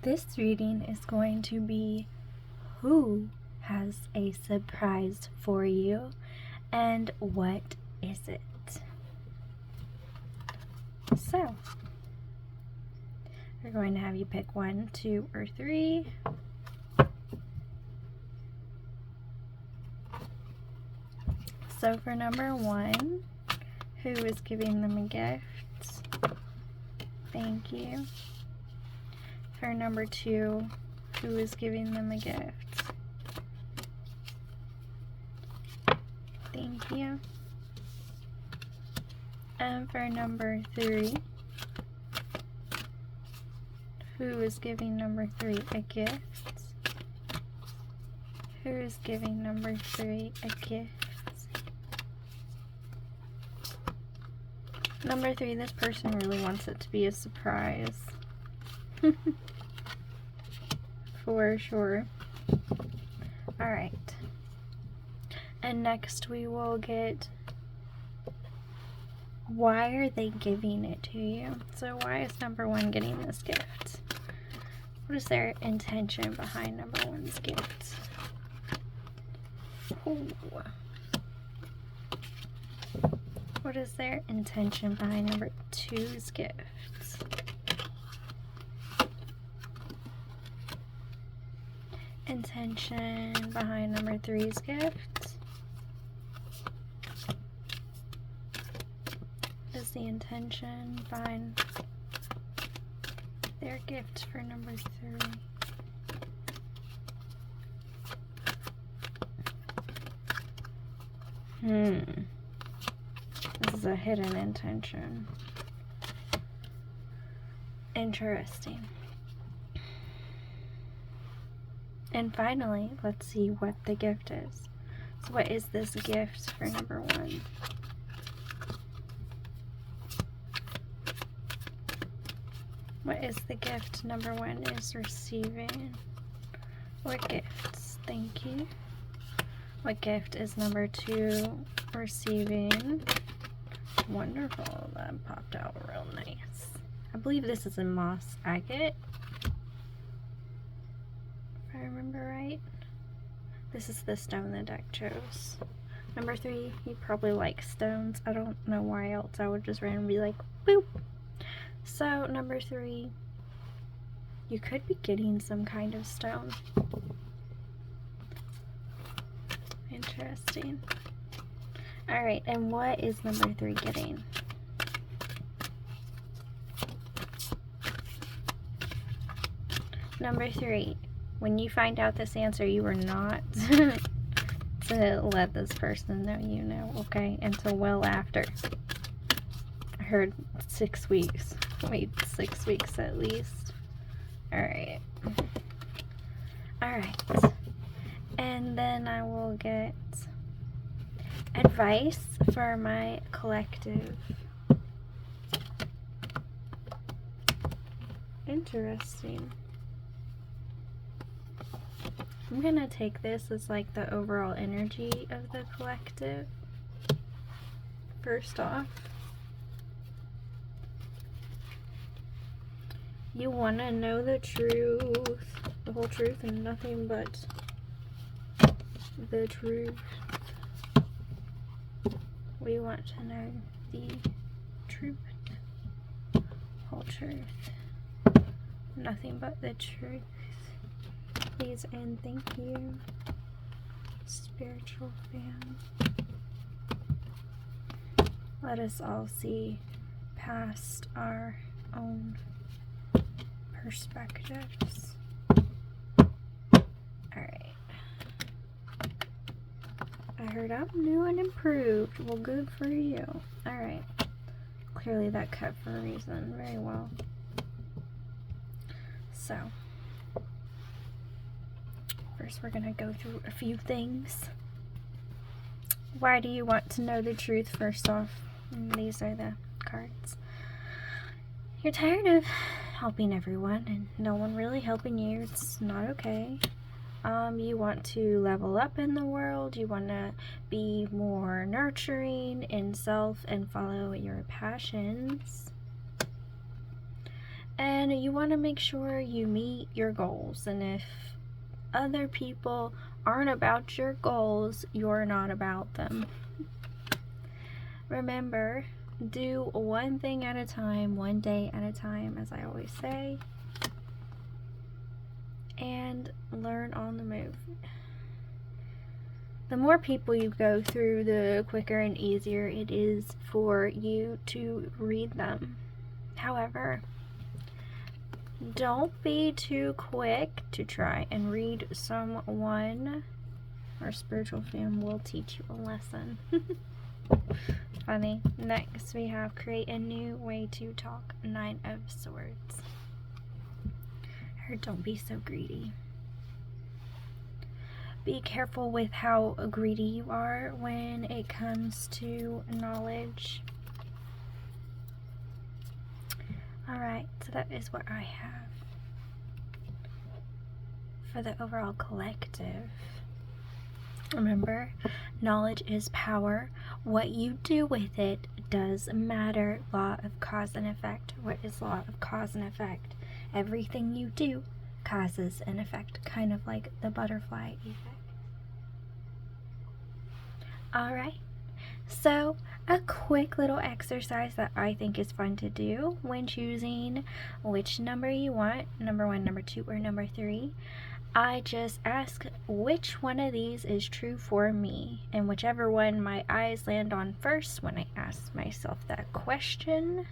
This reading is going to be who has a surprise for you and what is it? So, we're going to have you pick 1, 2, or 3. So for number 1, who is giving them a gift? Thank you. For number 2, who is giving them a gift? Thank you. And for number 3, who is giving number 3 a gift? Who is giving number 3 a gift? Number 3, this person really wants it to be a surprise. For sure. Alright. And next we will get, why are they giving it to you? So why is number 1 getting this gift? What is their intention behind number 1's gift? Ooh. What is their intention behind number 2's gift? Intention behind number 3's gift? What is the intention behind their gift for number 3? This is a hidden intention. Interesting. And finally, let's see what the gift is. So what is this gift for number 1? What is the gift number 1 is receiving? What gifts? Thank you. What gift is number 2 receiving? Wonderful. That popped out real nice. I believe this is a moss agate, if I remember right. This is the stone the deck chose. Number 3, you probably like stones. I don't know why else I would just randomly be like, boop. So, number 3, you could be getting some kind of stone. Interesting. Alright, and what is number 3 getting? Number 3, when you find out this answer, you are not to let this person know you know, okay? Until well after. I heard 6 weeks. Wait, 6 weeks at least. Alright. Alright. And then I will get advice for my collective. Interesting. I'm gonna take this as like the overall energy of the collective. First off, you want to know the truth, the whole truth and nothing but the truth. We want to know the truth, whole truth, nothing but the truth. Please and thank you, spiritual fan. Let us all see past our own perspectives. Alright. I heard I'm new and improved. Well, good for you. Alright. Clearly that cut for a reason. Very well. So, first we're going to go through a few things. Why do you want to know the truth first off? These are the cards. You're tired of helping everyone and no one really helping you. It's not okay. You want to level up in the world. You want to be more nurturing in self and follow your passions. And you want to make sure you meet your goals. And if other people aren't about your goals, you're not about them. Remember, do one thing at a time, one day at a time, as I always say, and learn on the move. The more people you go through, the quicker and easier it is for you to read them. However, don't be too quick to try and read someone. Our spiritual fam will teach you a lesson. Funny. Next we have create a new way to talk. 9 of Swords. Or don't be so greedy. Be careful with how greedy you are when it comes to knowledge. Alright, so that is what I have for the overall collective. Remember, knowledge is power. What you do with it does matter. Law of cause and effect. What is law of cause and effect? Everything you do causes an effect, kind of like the butterfly effect. Alright, so a quick little exercise that I think is fun to do when choosing which number you want, number 1, number 2, or number 3. I just ask which one of these is true for me, and whichever one my eyes land on first when I ask myself that question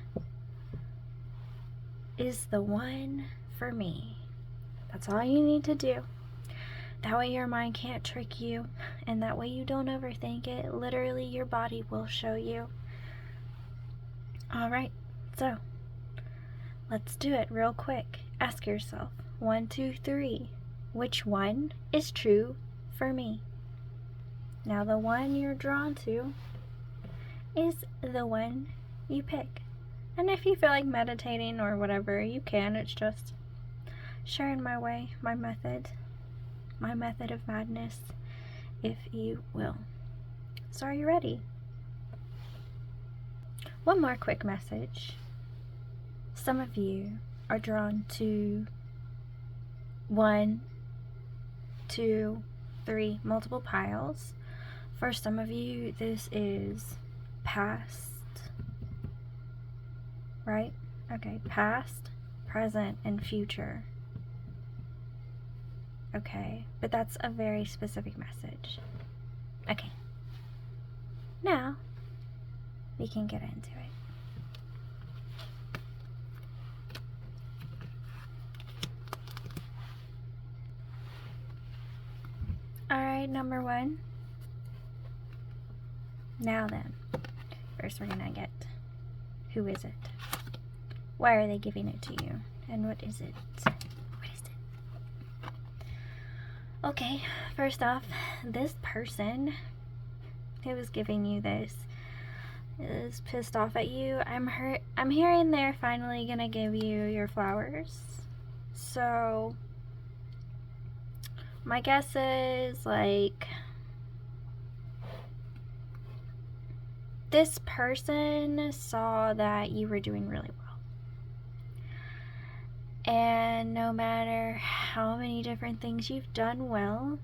is the one for me. That's all you need to do. That way your mind can't trick you, and that way you don't overthink it. Literally, your body will show you. Alright, so let's do it real quick. Ask yourself, 1, 2, 3, which one is true for me? Now the one you're drawn to is the one you pick. And if you feel like meditating or whatever, you can. It's just sharing my way, my method of madness, if you will. So are you ready? One more quick message. Some of you are drawn to 1, 2, 3, multiple piles. For some of you, this is past, right? Okay, past, present, and future. Okay, but that's a very specific message. Okay, now we can get into it. Alright, number 1. Now then, first we're gonna get, who is it? Why are they giving it to you? And what is it? Okay, first off, this person who is giving you this is pissed off at you. I'm hearing they're finally gonna give you your flowers. So my guess is, like, this person saw that you were doing really well. And no matter how many different things you've done well,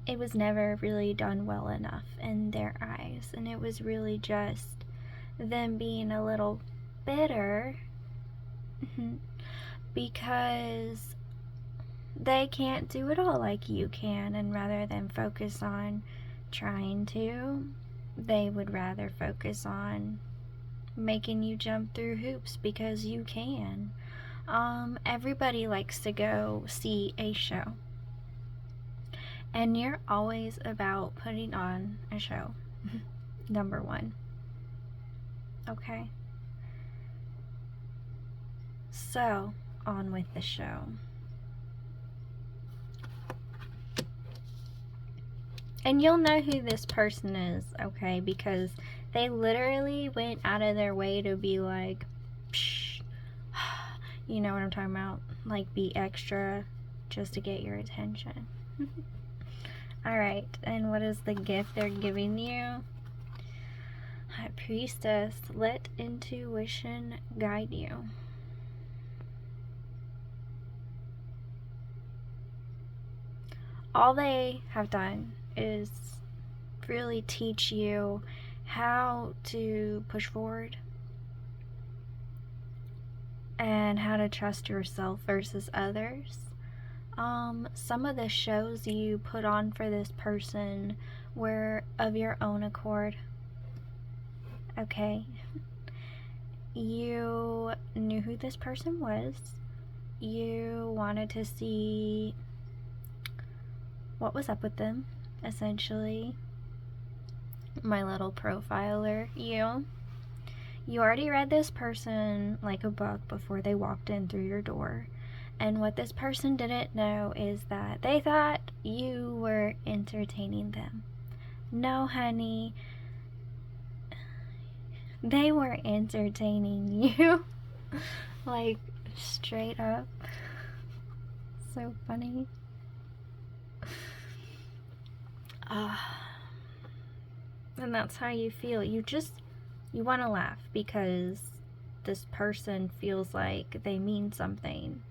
it was never really done well enough in their eyes. And it was really just them being a little bitter because they can't do it all like you can. And rather than focus on trying to, they would rather focus on making you jump through hoops because you can. Everybody likes to go see a show, and you're always about putting on a show. Number 1. Okay, so on with the show. And you'll know who this person is, okay, because they literally went out of their way to be like, psh, you know what I'm talking about? Like, be extra just to get your attention. Alright, and what is the gift they're giving you? High Priestess, let intuition guide you. all they have done is really teach you how to push forward and how to trust yourself versus others. Some of the shows you put on for this person were of your own accord. Okay? You knew who this person was. You wanted to see what was up with them, essentially. My little profiler, you already read this person like a book before they walked in through your door. And what this person didn't know is that they thought you were entertaining them. No, honey. They were entertaining you. Like, straight up. So funny. And that's how you feel. You want to laugh because this person feels like they mean something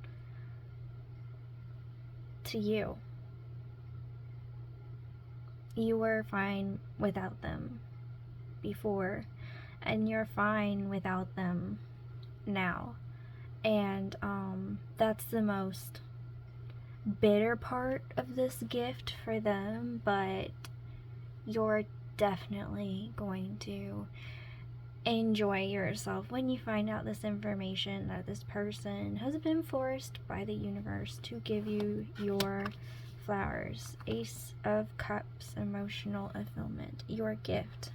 to you. You were fine without them before, and you're fine without them now. And that's the most bitter part of this gift for them, but you're definitely going to enjoy yourself when you find out this information that this person has been forced by the universe to give you your flowers. Ace of Cups, emotional fulfillment, your gift.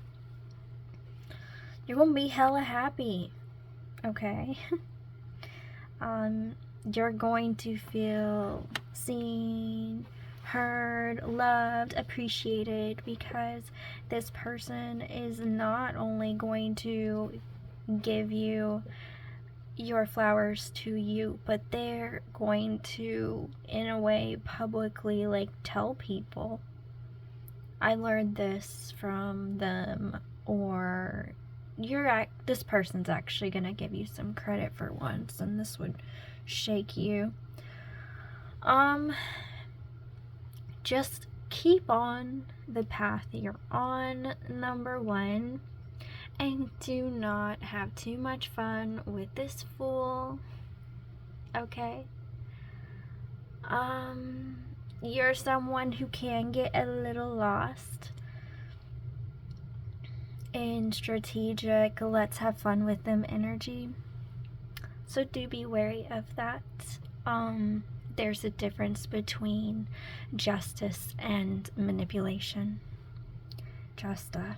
You're gonna be hella happy, okay? You're going to feel seen, heard, loved, appreciated, because this person is not only going to give you your flowers to you, but they're going to, in a way, publicly, like, tell people, I learned this from them, or this person's actually gonna give you some credit for once, and this would shake you. Just keep on the path you're on, number one, and do not have too much fun with this fool, okay? You're someone who can get a little lost in strategic, let's have fun with them energy. So do be wary of that. There's a difference between justice and manipulation. Just a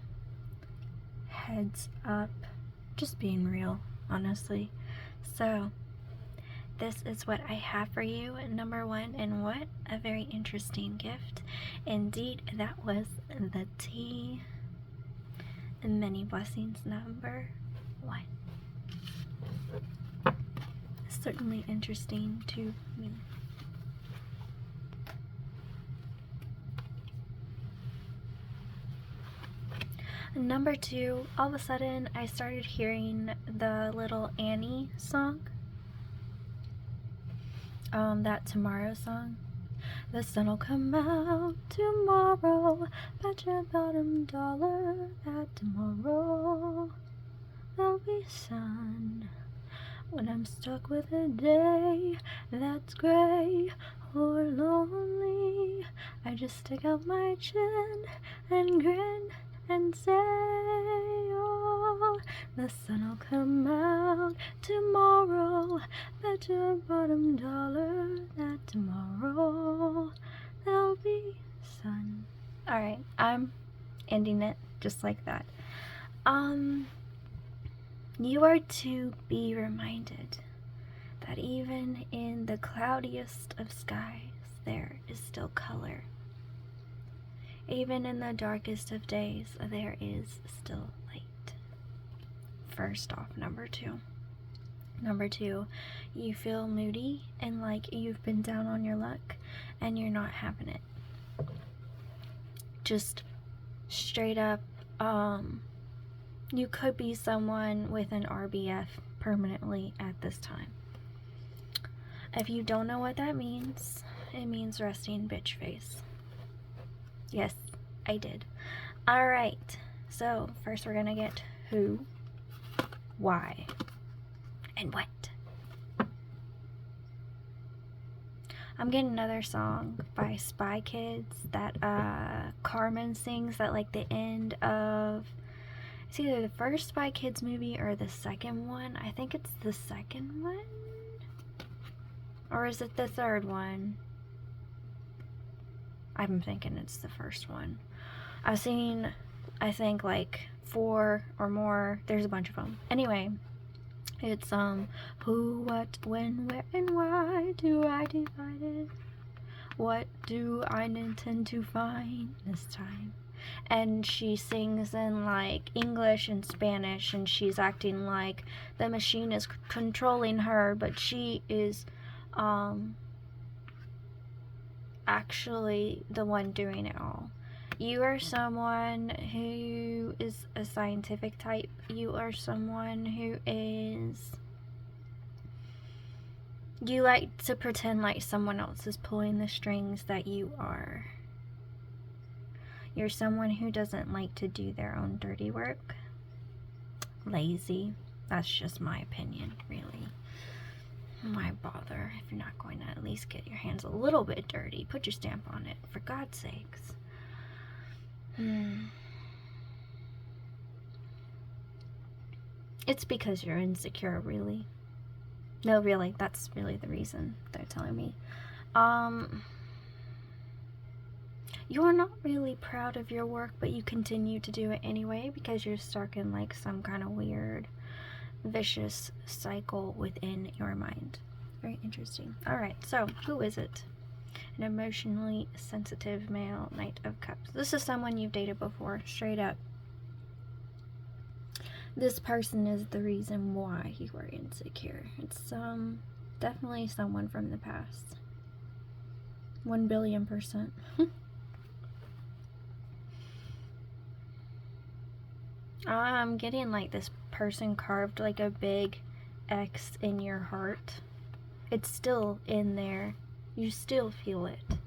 heads up. Just being real, honestly. So this is what I have for you, number one, and what a very interesting gift. Indeed, that was the tea. Many blessings, number one. Certainly interesting to me. Number two, all of a sudden I started hearing the little Annie song. That Tomorrow song. The sun'll come out tomorrow, bet your bottom dollar that tomorrow there'll be sun. When I'm stuck with a day that's gray or lonely, I just stick out my chin and grin and say, oh, the sun'll come out tomorrow, bet your bottom dollar that tomorrow there'll be sun. Alright, I'm ending it just like that. You are to be reminded that even in the cloudiest of skies, there is still color. Even in the darkest of days, there is still light. First off, number two. Number two, you feel moody and like you've been down on your luck and you're not having it. Just straight up, you could be someone with an RBF permanently at this time. If you don't know what that means, it means resting bitch face. Yes, I did. Alright, so first we're gonna get who, why, and what. I'm getting another song by Spy Kids that Carmen sings at like the end of, it's either the first Spy Kids movie or the second one. I think it's the second one. Or is it the third one? I'm thinking it's the first one. I've seen, I think, like 4 or more. There's a bunch of them. Anyway, it's who, what, when, where, and why do I divide it? What do I intend to find this time? And she sings in like English and Spanish, and she's acting like the machine is controlling her, but she is actually the one doing it all. You are someone who is a scientific type. You are someone who is, you like to pretend like someone else is pulling the strings that you are. You're someone who doesn't like to do their own dirty work. Lazy. That's just my opinion, really. Why bother if you're not going to at least get your hands a little bit dirty? Put your stamp on it, for God's sakes. It's because you're insecure, really. No, really, that's really the reason they're telling me. You are not really proud of your work, but you continue to do it anyway because you're stuck in like some kind of weird, vicious cycle within your mind. Very interesting. Alright, so who is it? An emotionally sensitive male, Knight of Cups. This is someone you've dated before, straight up. This person is the reason why you are insecure. It's definitely someone from the past. 1,000,000,000%. I'm getting like this person carved like a big X in your heart. It's still in there. You still feel it.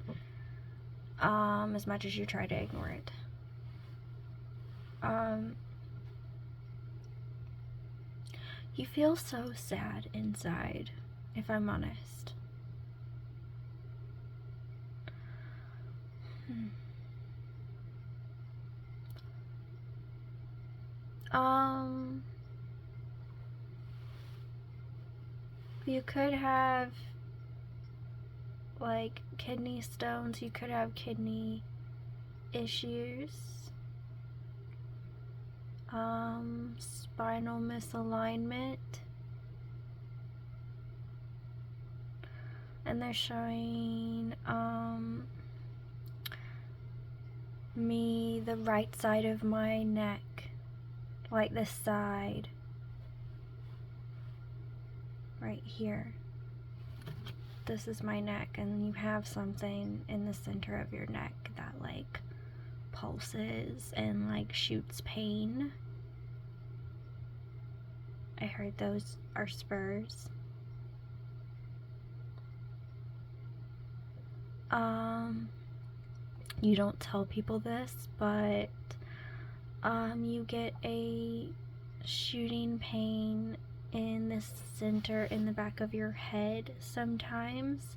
As much as you try to ignore it. You feel so sad inside, if I'm honest. You could have like kidney stones, you could have kidney issues, spinal misalignment, and they're showing me the right side of my neck, like this side right here. This is my neck, and you have something in the center of your neck that like pulses and like shoots pain. I heard those are spurs. You don't tell people this, but you get a shooting pain in the center in the back of your head sometimes.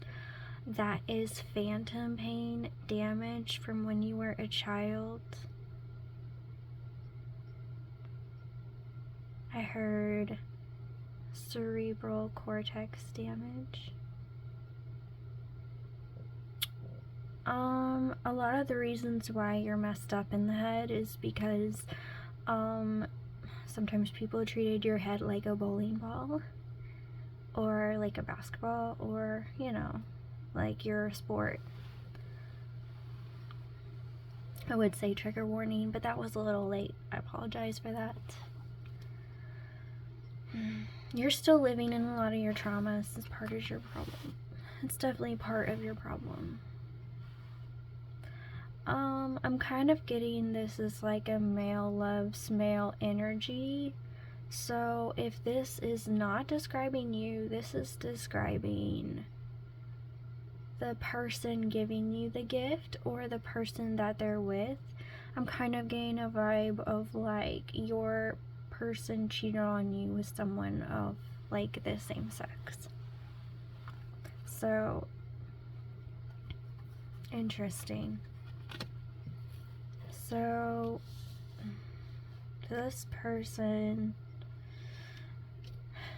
That is phantom pain damage from when you were a child. I heard cerebral cortex damage. A lot of the reasons why you're messed up in the head is because sometimes people treated your head like a bowling ball or like a basketball, or you know, like your sport. I would say trigger warning, but that was a little late. I apologize for that. You're still living in a lot of your traumas. It's part of your problem. It's definitely part of your problem. I'm kind of getting this is like a male loves male energy. So if this is not describing you, this is describing the person giving you the gift or the person that they're with. I'm kind of getting a vibe of like your person cheated on you with someone of like the same sex. So interesting. So this person,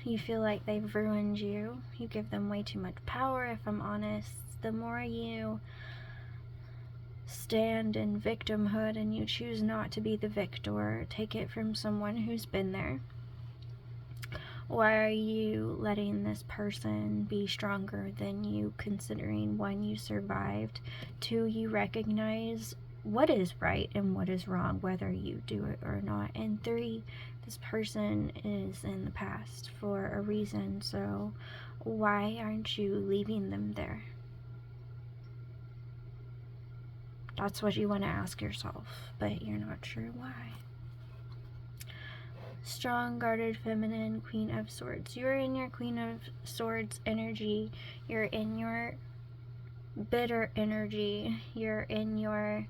you feel like they've ruined you. You give them way too much power, if I'm honest. The more you stand in victimhood and you choose not to be the victor, take it from someone who's been there. Why are you letting this person be stronger than you, considering 1, you survived, 2, you recognize what is right and what is wrong, whether you do it or not, and 3, this person is in the past for a reason, so why aren't you leaving them there? That's what you want to ask yourself, but you're not sure why. Strong, guarded, feminine, Queen of Swords. You're in your Queen of Swords energy. You're in your bitter energy. You're in your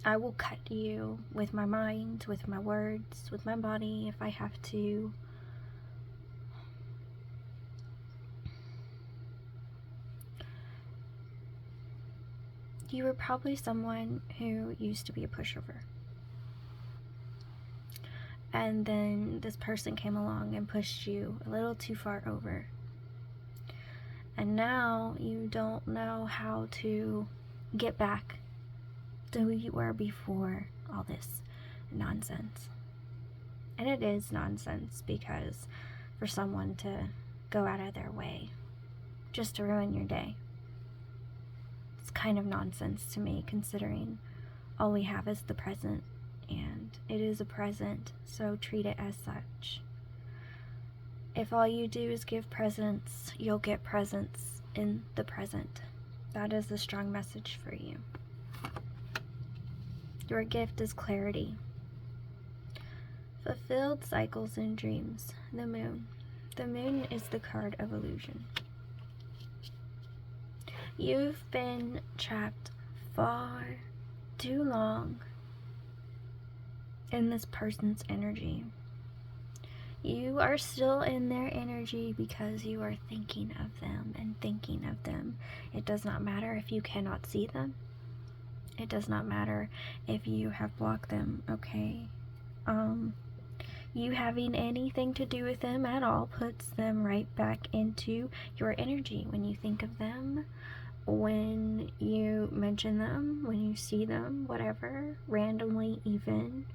I will cut you with my mind, with my words, with my body if I have to. You were probably someone who used to be a pushover. And then this person came along and pushed you a little too far over. And now you don't know how to get back to who you were before all this nonsense. And it is nonsense, because for someone to go out of their way just to ruin your day, it's kind of nonsense to me, considering all we have is the present. And it is a present, so treat it as such. If all you do is give presents, you'll get presents in the present. That is a strong message for you. Your gift is clarity. Fulfilled cycles and dreams. The moon. The moon is the card of illusion. You've been trapped far too long in this person's energy. You are still in their energy because you are thinking of them and thinking of them. It does not matter if you cannot see them. It does not matter if you have blocked them, okay? You having anything to do with them at all puts them right back into your energy. When you think of them, when you mention them, when you see them, whatever, randomly even.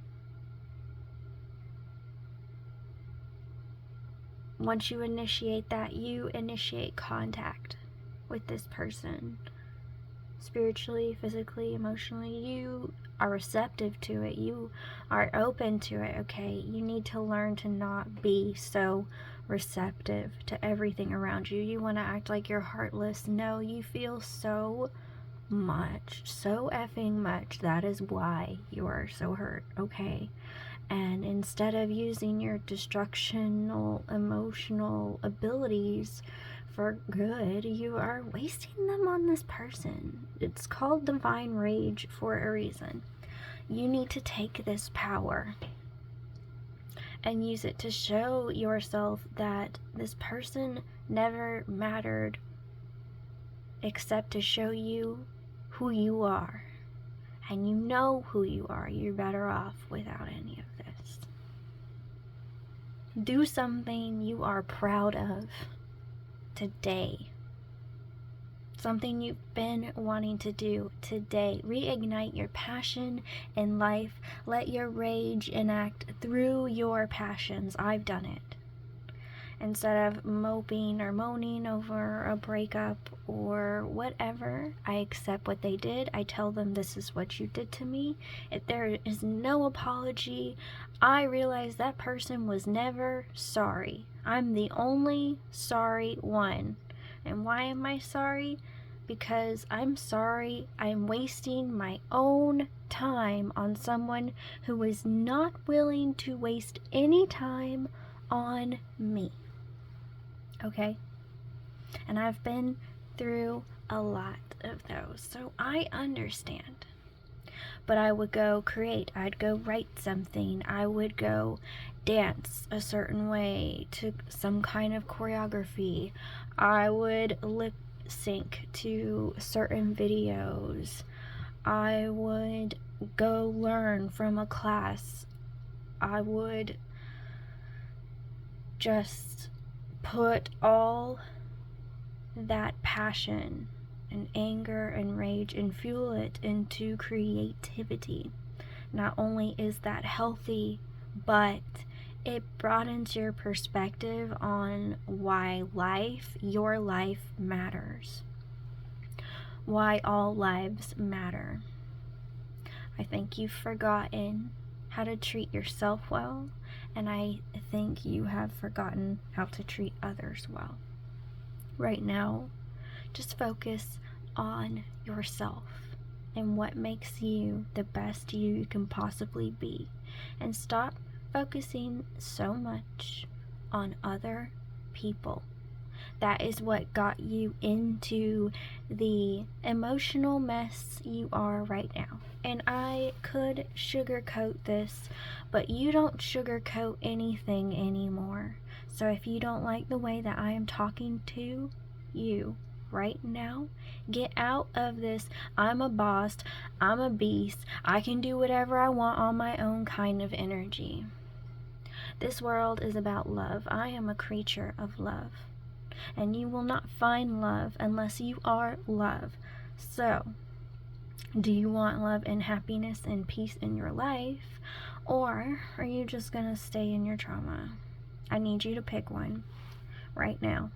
Once you initiate that, you initiate contact with this person. Spiritually, physically, emotionally, you are receptive to it. You are open to it, okay? You need to learn to not be so receptive to everything around you. You want to act like you're heartless. No, you feel so much, so effing much. That is why you are so hurt, okay? And instead of using your destructional emotional abilities for good, you are wasting them on this person. It's called divine rage for a reason. You need to take this power and use it to show yourself that this person never mattered except to show you who you are. And you know who you are. You're better off without any of this. Do something you are proud of today. Something you've been wanting to do today. Reignite your passion in life. Let your rage enact through your passions. I've done it. Instead of moping or moaning over a breakup or whatever, I accept what they did. I tell them, this is what you did to me. If there is no apology, I realize that person was never sorry. I'm the only sorry one. And why am I sorry? Because I'm sorry I'm wasting my own time on someone who is not willing to waste any time on me. Okay? And I've been through a lot of those, so I understand. But I would go create, I'd go write something, I would go dance a certain way to some kind of choreography, I would lip sync to certain videos, I would go learn from a class, I would just put all that passion and anger and rage and fuel it into creativity. Not only is that healthy, but it broadens your perspective on why your life matters. Why all lives matter. I think you've forgotten how to treat yourself well, and I think you have forgotten how to treat others well. Right now, just focus on yourself and what makes you the best you can possibly be, and stop focusing so much on other people. That is what got you into the emotional mess you are right now. And I could sugarcoat this, but you don't sugarcoat anything anymore. So if you don't like the way that I am talking to you right now, get out of this I'm a boss, I'm a beast, I can do whatever I want on my own kind of energy. This world is about love. I am a creature of love. And you will not find love unless you are love. So, do you want love and happiness and peace in your life? Or are you just going to stay in your trauma? I need you to pick one right now.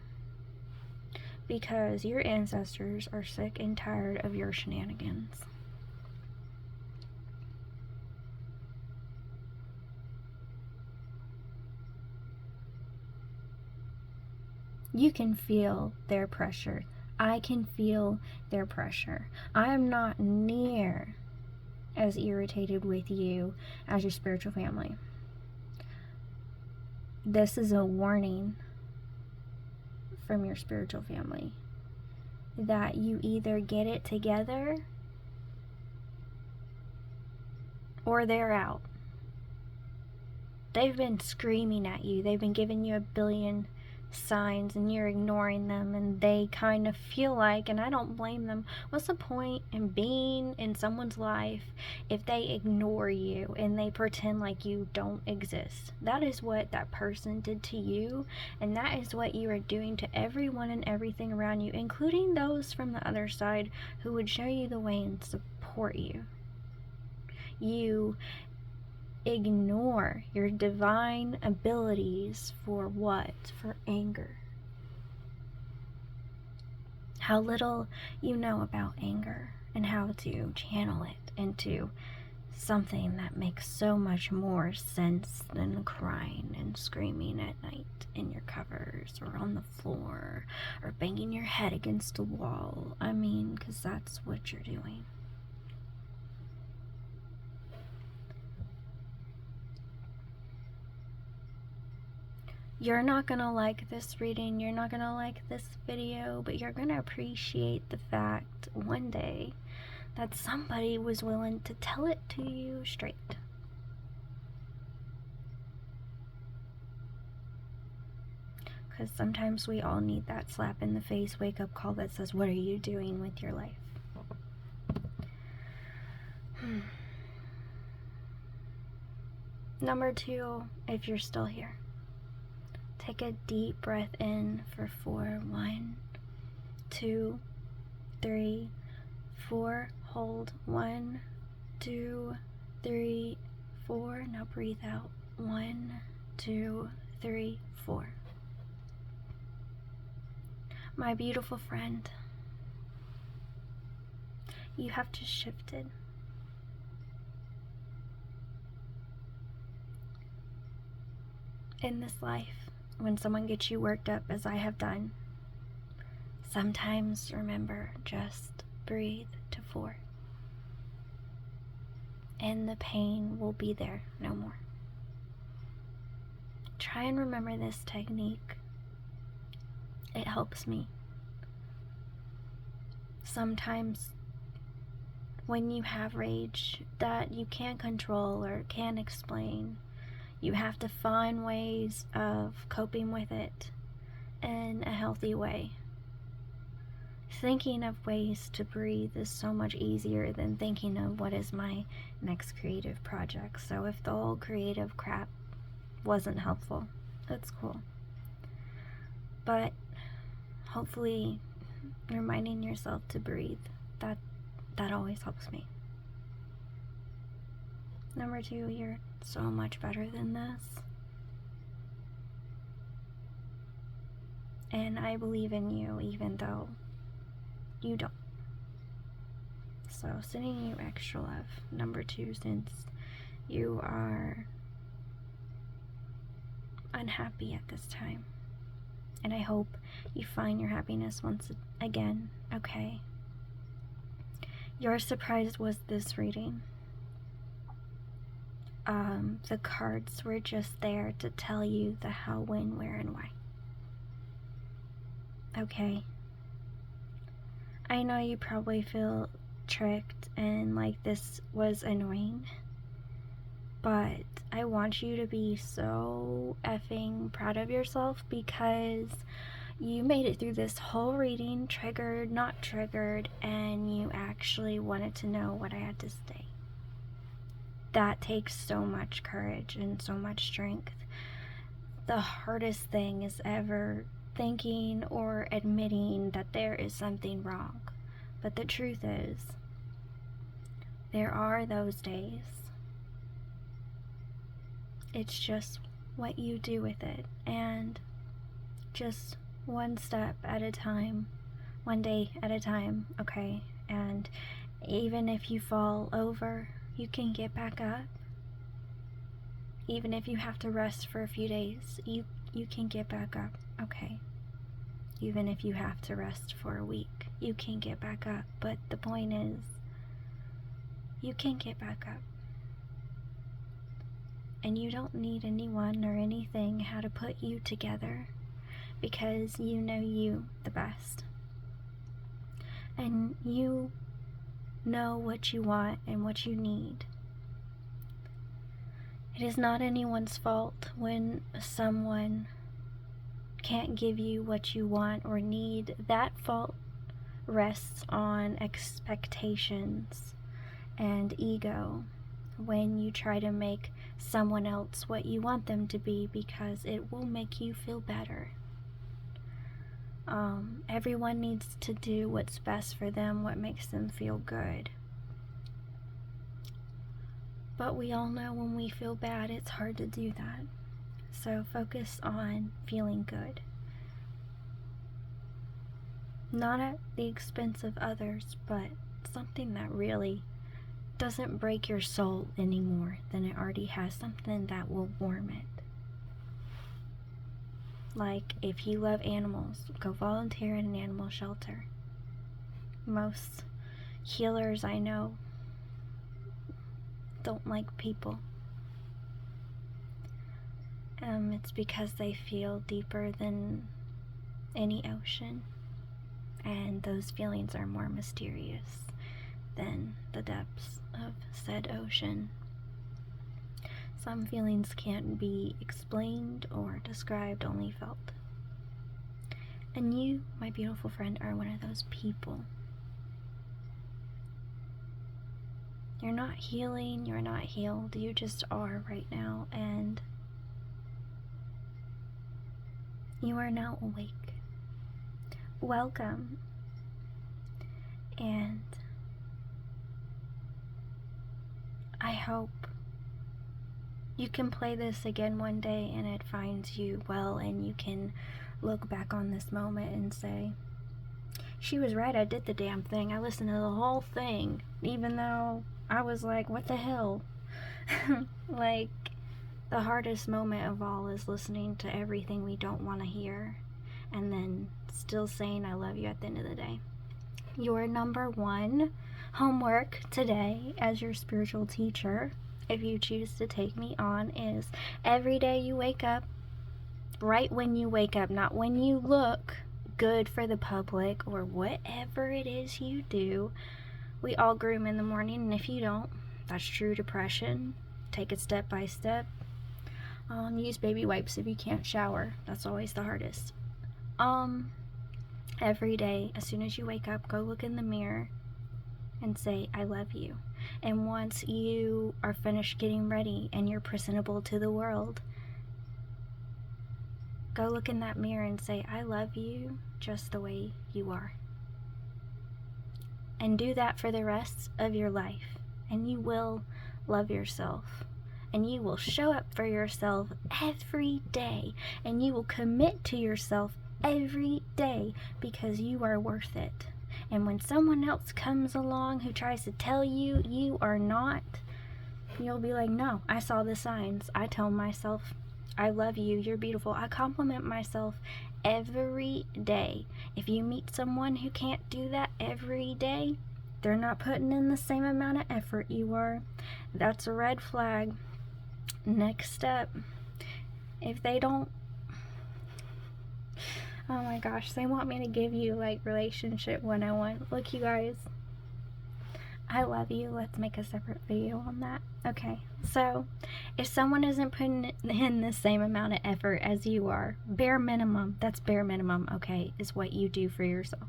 Because your ancestors are sick and tired of your shenanigans. You can feel their pressure. I can feel their pressure. I am not near as irritated with you as your spiritual family. This is a warning from your spiritual family that you either get it together or they're out. They've been screaming at you. They've been giving you a billion signs and you're ignoring them, and they kind of feel like, and I don't blame them, what's the point in being in someone's life if they ignore you and they pretend like you don't exist? That is what that person did to you, and that is what you are doing to everyone and everything around you, including those from the other side who would show you the way and support you. You ignore your divine abilities for what? For anger. How little you know about anger and how to channel it into something that makes so much more sense than crying and screaming at night in your covers or on the floor or banging your head against a wall. I mean, because that's what you're doing. You're not going to like this reading, you're not going to like this video, but you're going to appreciate the fact one day that somebody was willing to tell it to you straight. Because sometimes we all need that slap in the face, wake up call that says, what are you doing with your life? Number 2, if you're still here. Take a deep breath in for 4. 1, 2, 3, 4. Hold. 1, 2, 3, 4. Now breathe out. 1, 2, 3, 4. My beautiful friend, you have just shifted. In this life, when someone gets you worked up as I have done, sometimes remember, just breathe to 4. And the pain will be there no more. Try and remember this technique. It helps me sometimes when you have rage that you can't control or can't explain, you have to find ways of coping with it in a healthy way. Thinking of ways to breathe is so much easier than thinking of what is my next creative project. So if the whole creative crap wasn't helpful, that's cool. But hopefully reminding yourself to breathe, that always helps me. Number 2, you're so much better than this. And I believe in you even though you don't. So sending you extra love. Number 2, since you are unhappy at this time. And I hope you find your happiness once again, okay? Your surprise was this reading. The cards were just there to tell you the how, when, where, and why. Okay? I know you probably feel tricked and like this was annoying, but I want you to be so effing proud of yourself because you made it through this whole reading, triggered, not triggered, and you actually wanted to know what I had to say. That takes so much courage and so much strength. The hardest thing is ever thinking or admitting that there is something wrong. But the truth is, there are those days. It's just what you do with it, and just one step at a time, one day at a time, okay? And even if you fall over, you can get back up. Even if you have to rest for a few days, you can get back up, okay? Even if you have to rest for a week, you can get back up. But the point is, you can get back up. And you don't need anyone or anything how to put you together, because you know you the best. And you know what you want and what you need. It is not anyone's fault when someone can't give you what you want or need. That fault rests on expectations and ego when you try to make someone else what you want them to be, because it will make you feel better. Everyone needs to do what's best for them, what makes them feel good. But we all know when we feel bad, it's hard to do that. So focus on feeling good. Not at the expense of others, but something that really doesn't break your soul any more than it already has, something that will warm it. Like, if you love animals, go volunteer in an animal shelter. Most healers I know don't like people. It's because they feel deeper than any ocean, and those feelings are more mysterious than the depths of said ocean. Some feelings can't be explained or described, only felt. And you, my beautiful friend, are one of those people. You're not healing, you're not healed, you just are right now, and you are now awake. Welcome. And I hope you can play this again one day and it finds you well, and you can look back on this moment and say, she was right, I did the damn thing. I listened to the whole thing, even though I was like, what the hell? Like, the hardest moment of all is listening to everything we don't want to hear and then still saying I love you at the end of the day. Your number 1 homework today as your spiritual teacher, if you choose to take me on, is every day you wake up, right when you wake up, not when you look, good for the public or whatever it is you do. We all groom in the morning, and if you don't, that's true depression. Take it step by step. Use baby wipes if you can't shower. That's always the hardest. Every day, as soon as you wake up, go look in the mirror and say, I love you. And once you are finished getting ready and you're presentable to the world, go look in that mirror and say, I love you just the way you are. And do that for the rest of your life. And you will love yourself. And you will show up for yourself every day. And you will commit to yourself every day because you are worth it. And when someone else comes along who tries to tell you you are not, you'll be like, no, I saw the signs. I tell myself, I love you, you're beautiful. I compliment myself every day. If you meet someone who can't do that every day, they're not putting in the same amount of effort you are. That's a red flag. Next step, if they don't, oh my gosh, they want me to give you like relationship 101. Look, you guys, I love you. Let's make a separate video on that. Okay, so if someone isn't putting in the same amount of effort as you are, bare minimum, that's bare minimum, okay, is what you do for yourself.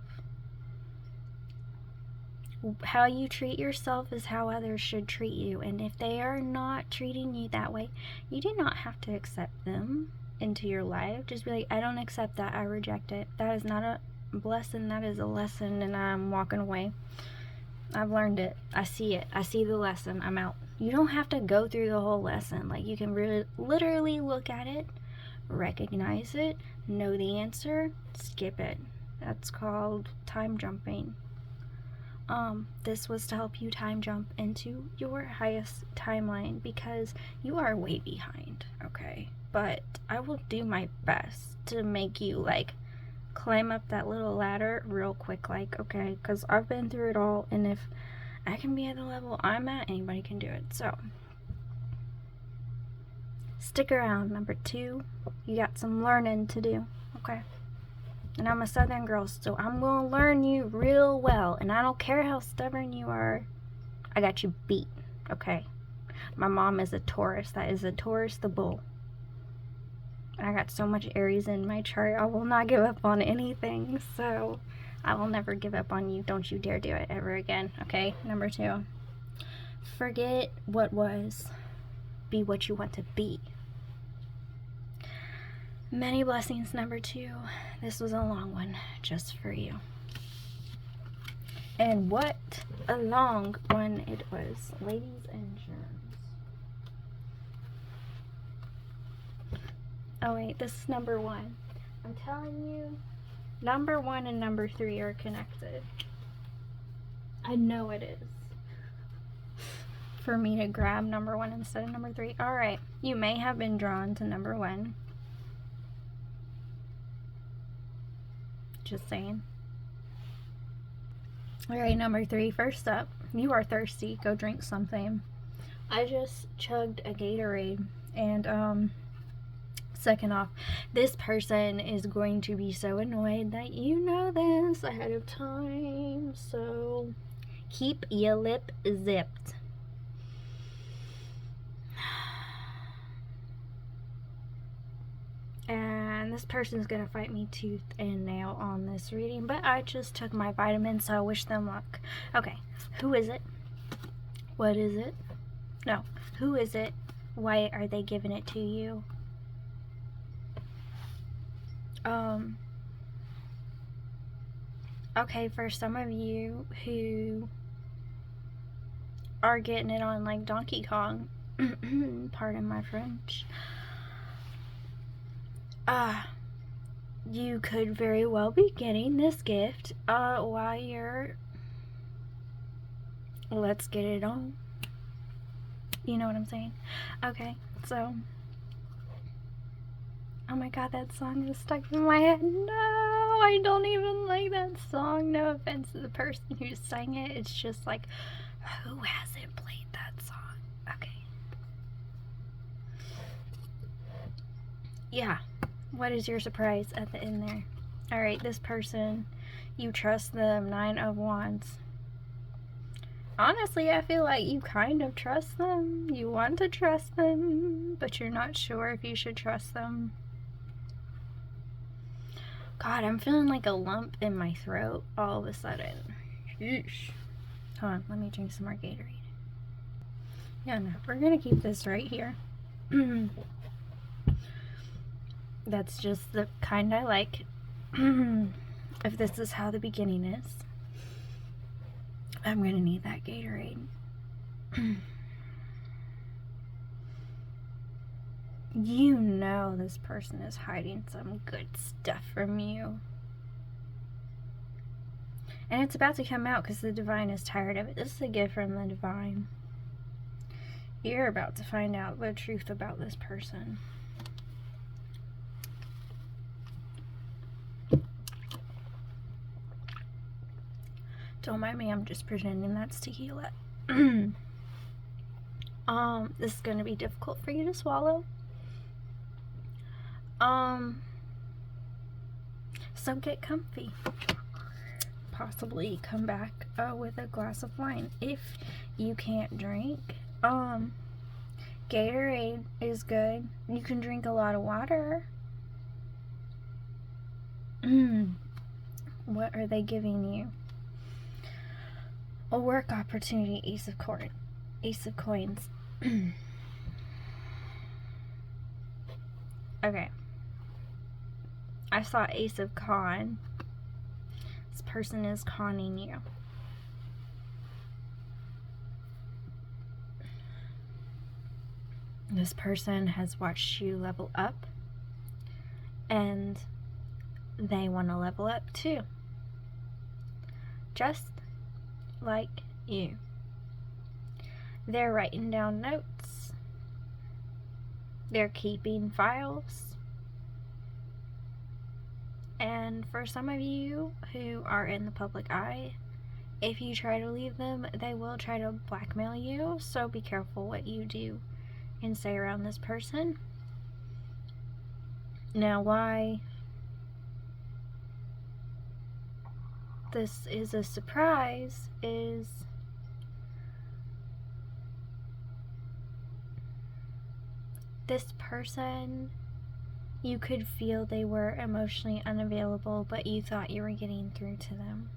How you treat yourself is how others should treat you. And if they are not treating you that way, you do not have to accept them into your life. Just be like, I don't accept that. I reject it. That is not a blessing. That is a lesson, and I'm walking away. I've learned it. I see it. I see the lesson. I'm out. You don't have to go through the whole lesson. Like, you can really literally look at it, recognize it, know the answer, skip it. That's called time jumping. This was to help you time jump into your highest timeline because you are way behind, okay? But I will do my best to make you, like, climb up that little ladder real quick, like, okay? Because I've been through it all, and if I can be at the level I'm at, anybody can do it. So, stick around. Number 2, you got some learning to do, okay? And I'm a Southern girl, so I'm going to learn you real well. And I don't care how stubborn you are. I got you beat, okay? My mom is a Taurus. That is a Taurus the bull. And I got so much Aries in my chart. I will not give up on anything. So I will never give up on you. Don't you dare do it ever again, okay? Number 2. Forget what was. Be what you want to be. Many blessings, number 2. This was a long one, just for you. And what a long one it was, ladies and germs. Oh wait, this is number 1. I'm telling you, number 1 and number 3 are connected. I know it is. For me to grab number 1 instead of number 3. Alright, you may have been drawn to number 1. Just saying. Alright, number 3. First up, you are thirsty. Go drink something. I just chugged a Gatorade. And, second off, this person is going to be so annoyed that you know this ahead of time. So, keep your lip zipped. And this person's gonna fight me tooth and nail on this reading, but I just took my vitamins, so I wish them luck. Okay, who is it? What is it? No, who is it? Why are they giving it to you? Okay, for some of you who are getting it on like Donkey Kong, pardon my French, you could very well be getting this gift while you're, let's get it on. You know what I'm saying? Okay, so, oh my god, that song is stuck in my head. No, I don't even like that song. No offense to the person who sang it. It's just like, who hasn't played that song? Okay. Yeah. What is your surprise at the end there? Alright, this person, you trust them. 9 of Wands. Honestly, I feel like you kind of trust them. You want to trust them, but you're not sure if you should trust them. God, I'm feeling like a lump in my throat all of a sudden. Sheesh. Hold on, let me drink some more Gatorade. Yeah, no, we're gonna keep this right here. That's just the kind I like. If this is how the beginning is, I'm gonna need that Gatorade. You know this person is hiding some good stuff from you. And it's about to come out because the divine is tired of it. This is a gift from the divine. You're about to find out the truth about this person. Don't mind me, I'm just pretending that's tequila. This is gonna be difficult for you to swallow. So get comfy. Possibly come back with a glass of wine if you can't drink. Gatorade is good. You can drink a lot of water. What are they giving you? A work opportunity. Ace of coins. Okay. I saw Ace of Con. This person is conning you. This person has watched you level up, and they want to level up too. Just like you. They're writing down notes. They're keeping files. And for some of you who are in the public eye, if you try to leave them, they will try to blackmail you. So be careful what you do and say around this person. Now, why this is a surprise is this person, you could feel they were emotionally unavailable, but you thought you were getting through to them.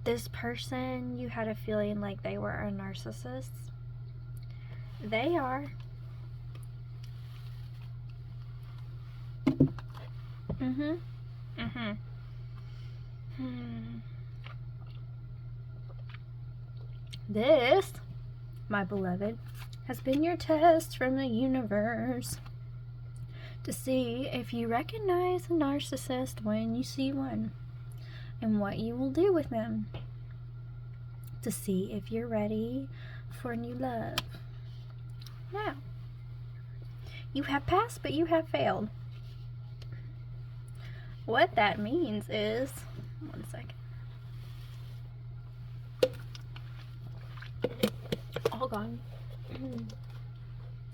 This person, you had a feeling like they were a narcissist. They are. This, my beloved, has been your test from the universe to see if you recognize a narcissist when you see one and what you will do with them, to see if you're ready for new love. Now, you have passed, but you have failed. What that means is, one second. Hold on.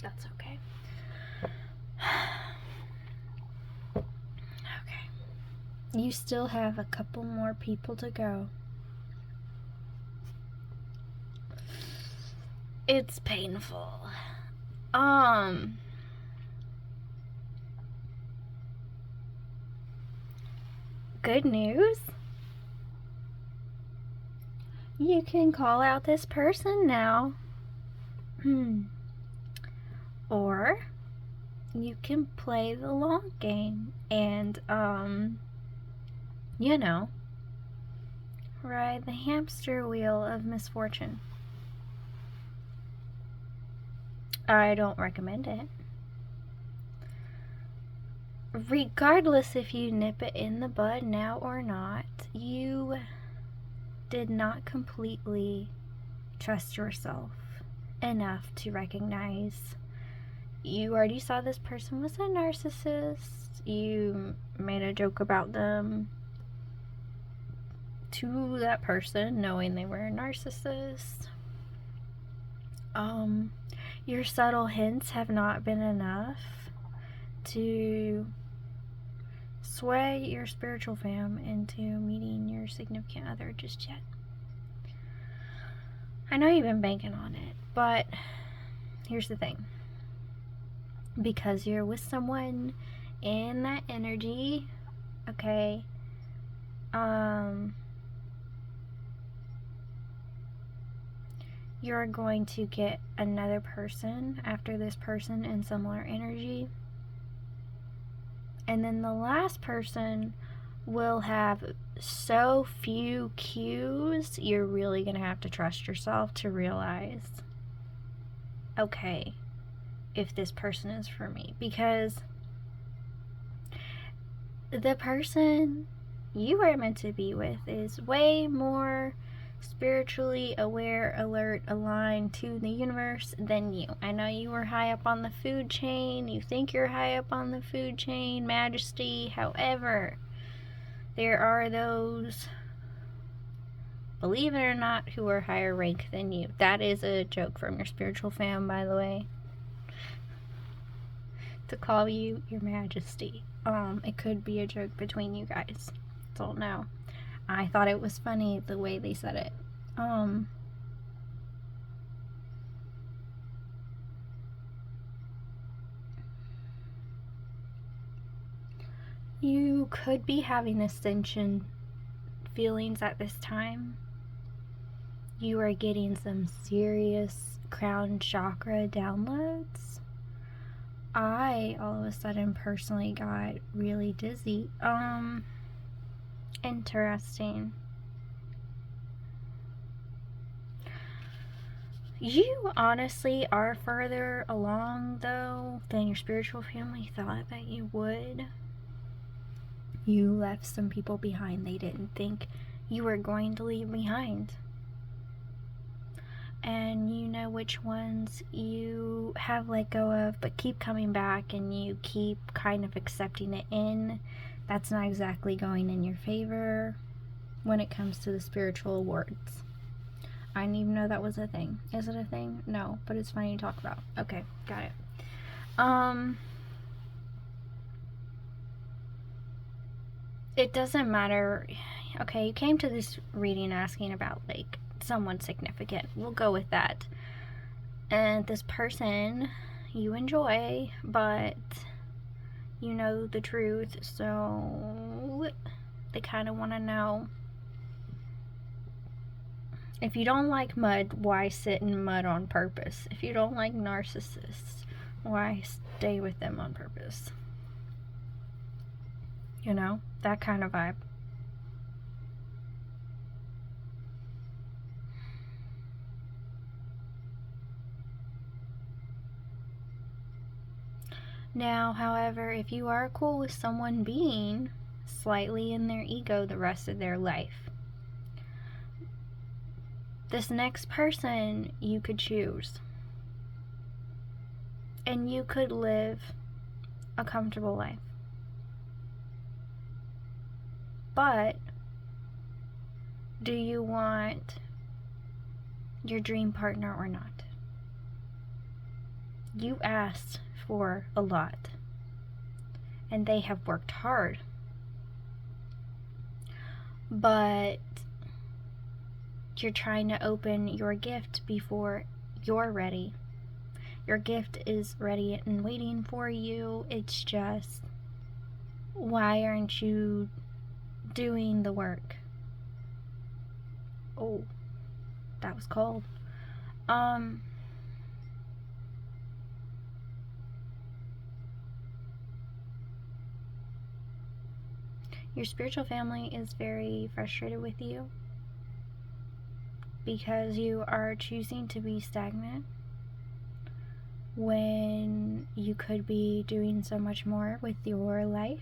That's okay. Okay. You still have a couple more people to go. It's painful. Good news. You can call out this person now. Or you can play the long game and, you know, ride the hamster wheel of misfortune. I don't recommend it. Regardless if you nip it in the bud now or not, you did not completely trust yourself enough to recognize you already saw this person was a narcissist. You made a joke about them to that person knowing they were a narcissist. Your subtle hints have not been enough to sway your spiritual fam into meeting your significant other just yet. I know you've been banking on it, but here's the thing. Because you're with someone in that energy, okay, you're going to get another person after this person in similar energy. And then the last person will have so few cues, you're really going to have to trust yourself to realize, okay, if this person is for me. Because the person you are meant to be with is way more spiritually aware, alert, aligned to the universe than you. I know you were high up on the food chain. You think you're high up on the food chain, Majesty. However, there are those, believe it or not, who are higher rank than you. That is a joke from your spiritual fam, by the way. To call you your Majesty. It could be a joke between you guys. Don't know. I thought it was funny the way they said it. You could be having ascension feelings at this time. You are getting some serious crown chakra downloads. I all of a sudden personally got really dizzy. Interesting. You honestly are further along though than your spiritual family thought that you would. You left some people behind they didn't think you were going to leave behind. And you know which ones you have let go of but keep coming back, and you keep kind of accepting it in. That's not exactly going in your favor when it comes to the spiritual awards. I didn't even know that was a thing. Is it a thing? No, but it's funny to talk about. Okay, got it. It doesn't matter. Okay, you came to this reading asking about, like, someone significant. We'll go with that. And this person you enjoy, but you know the truth, so they kind of want to know. If you don't like mud, why sit in mud on purpose? If you don't like narcissists, why stay with them on purpose? You know, that kind of vibe. Now, however, if you are cool with someone being slightly in their ego the rest of their life, this next person you could choose. And you could live a comfortable life. But do you want your dream partner or not? You asked for a lot, and they have worked hard, but you're trying to open your gift before you're ready. Your gift is ready and waiting for you. It's just, why aren't you doing the work? Oh, that was cold. Your spiritual family is very frustrated with you because you are choosing to be stagnant when you could be doing so much more with your life.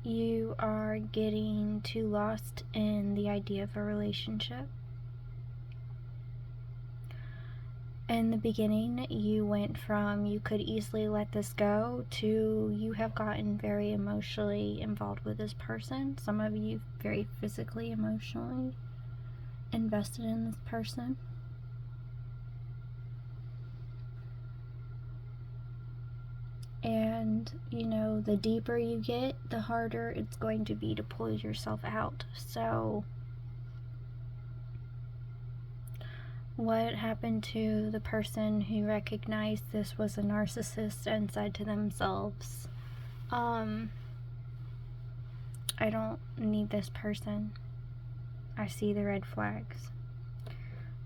You are getting too lost in the idea of a relationship. In the beginning, you went from you could easily let this go to you have gotten very emotionally involved with this person. Some of you very physically, emotionally invested in this person. And, you know, the deeper you get, the harder it's going to be to pull yourself out. So, what happened to the person who recognized this was a narcissist and said to themselves, I don't need this person. I see the red flags.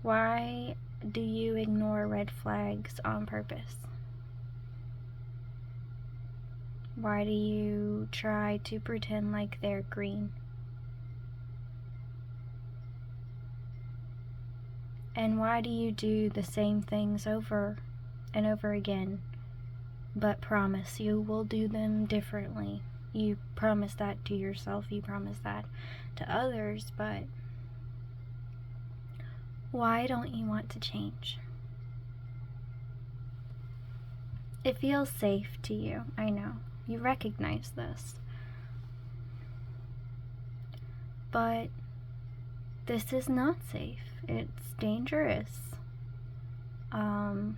Why do you ignore red flags on purpose? Why do you try to pretend like they're green? And why do you do the same things over and over again, but promise you will do them differently? You promise that to yourself, you promise that to others, but why don't you want to change? It feels safe to you, I know. You recognize this. But this is not safe. It's dangerous. I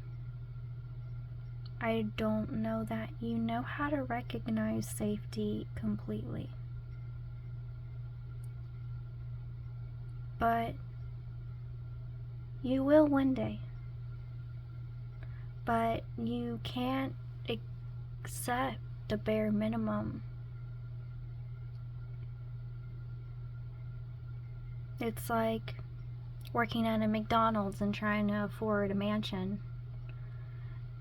don't know that you know how to recognize safety completely. But you will one day. But you can't accept the bare minimum. It's like working at a McDonald's and trying to afford a mansion.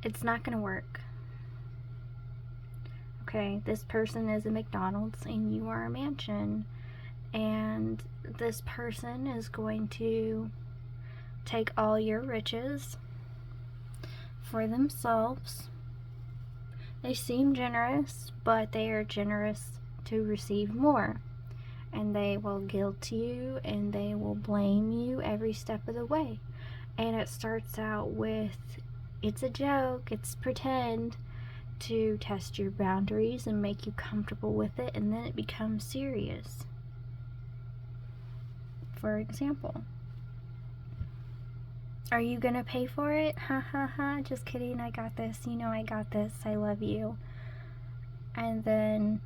It's not gonna work. Okay, this person is a McDonald's and you are a mansion, and this person is going to take all your riches for themselves. They seem generous, but they are generous to receive more. And they will guilt you and they will blame you every step of the way. And it starts out with, it's a joke, it's pretend, to test your boundaries and make you comfortable with it, and then it becomes serious. For example, are you gonna pay for it? Ha ha ha, just kidding, I got this, you know I got this, I love you. And then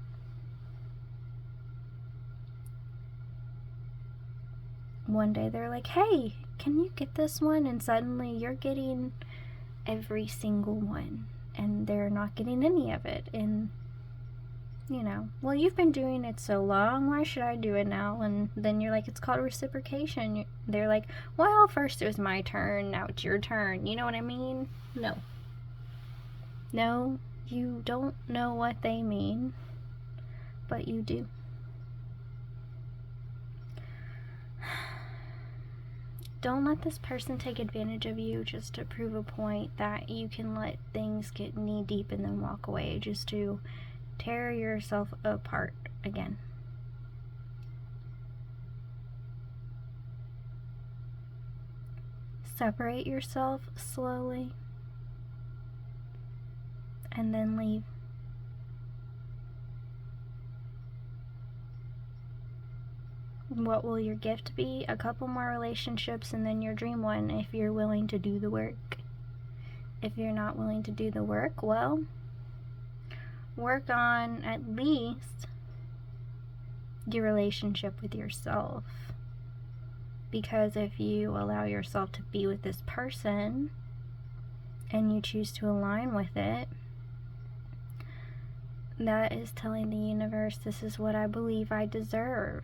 one day they're like, hey, can you get this one? And suddenly you're getting every single one and they're not getting any of it. And you know, well, you've been doing it so long, why should I do it now? And then you're like, it's called reciprocation. They're like, well, first it was my turn, now it's your turn. You know what I mean? No, you don't know what they mean, but you do. Don't let this person take advantage of you just to prove a point that you can let things get knee deep and then walk away, just to tear yourself apart again. Separate yourself slowly and then leave. What will your gift be? A couple more relationships and then your dream one, if you're willing to do the work. If you're not willing to do the work, well, work on at least your relationship with yourself. Because if you allow yourself to be with this person and you choose to align with it, that is telling the universe, this is what I believe I deserve.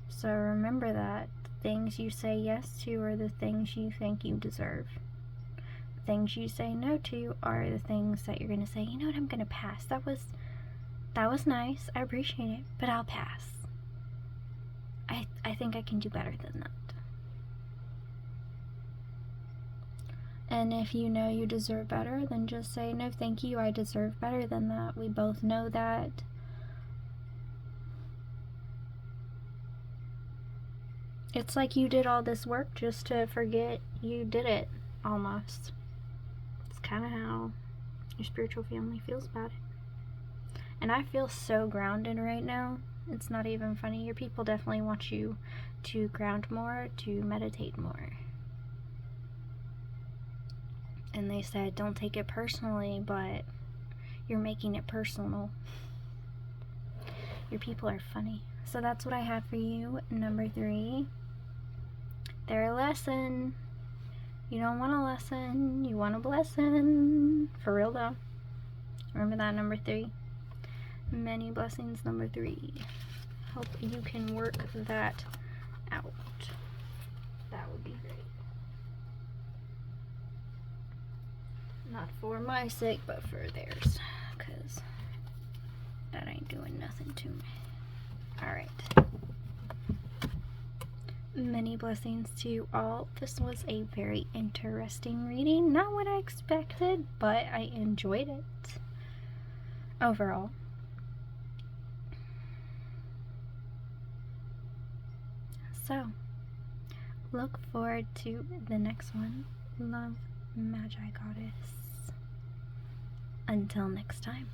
So remember that the things you say yes to are the things you think you deserve. The things you say no to are the things that you're going to say, you know what, I'm going to pass. That was nice. I appreciate it, but I'll pass. I think I can do better than that. And if you know you deserve better, then just say, no, thank you, I deserve better than that. We both know that. It's like you did all this work just to forget you did it, almost. It's kind of how your spiritual family feels about it. And I feel so grounded right now. It's not even funny. Your people definitely want you to ground more, to meditate more. and they said don't take it personally, but you're making it personal. Your people are funny. So that's what I have for you. Number 3, they're a lesson. You don't want a lesson, you want a blessing. For real though. Remember that, number 3. Many blessings, number 3. Hope you can work that out. That would be great. Not for my sake, but for theirs. Because that ain't doing nothing to me. Alright. Many blessings to you all. This was a very interesting reading. Not what I expected, but I enjoyed it overall. So, look forward to the next one. Love, Magigoddess. Until next time.